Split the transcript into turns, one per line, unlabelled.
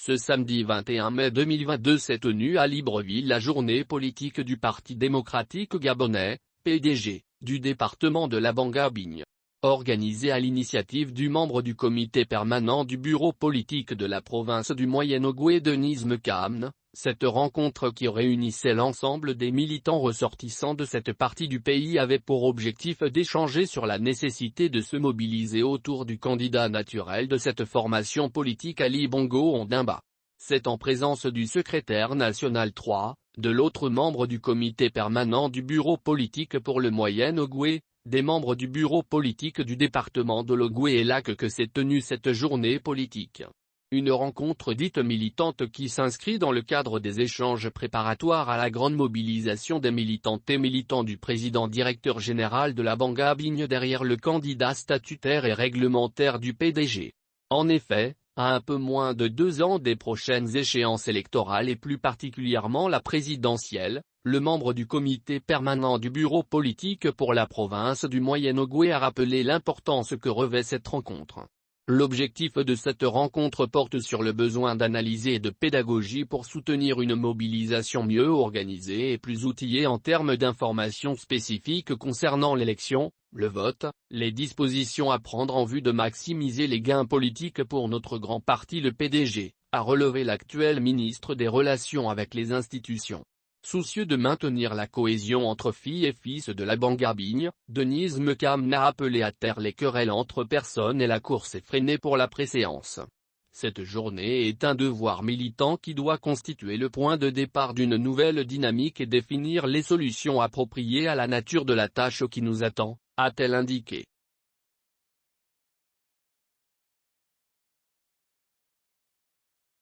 Ce samedi 21 mai 2022 s'est tenue à Libreville la journée politique du Parti démocratique gabonais, PDG, du département de la Bangabigne. Organisée à l'initiative du membre du comité permanent du bureau politique de la province du Moyen-Ogooué Denise Mekamne, cette rencontre qui réunissait l'ensemble des militants ressortissants de cette partie du pays avait pour objectif d'échanger sur la nécessité de se mobiliser autour du candidat naturel de cette formation politique Ali Bongo Ondimba. C'est en présence du secrétaire national 3, de l'autre membre du comité permanent du bureau politique pour le Moyen-Ogooué, des membres du bureau politique du département de l'Ogooué et Lac que s'est tenue cette journée politique. Une rencontre dite militante qui s'inscrit dans le cadre des échanges préparatoires à la grande mobilisation des militantes et militants du président directeur général de la Bangabigne derrière le candidat statutaire et réglementaire du PDG. En effet, à un peu moins de 2 ans des prochaines échéances électorales et plus particulièrement la présidentielle, le membre du comité permanent du bureau politique pour la province du Moyen-Ogooué a rappelé l'importance que revêt cette rencontre. L'objectif de cette rencontre porte sur le besoin d'analyser et de pédagogie pour soutenir une mobilisation mieux organisée et plus outillée en termes d'informations spécifiques concernant l'élection, le vote, les dispositions à prendre en vue de maximiser les gains politiques pour notre grand parti le PDG, a relevé l'actuel ministre des Relations avec les institutions. Soucieux de maintenir la cohésion entre filles et fils de la Bangabigne, Denise Mekamne a appelé à taire les querelles entre personnes et la course effrénée pour la préséance. Cette journée est un devoir militant qui doit constituer le point de départ d'une nouvelle dynamique et définir les solutions appropriées à la nature de la tâche qui nous attend, a-t-elle indiqué.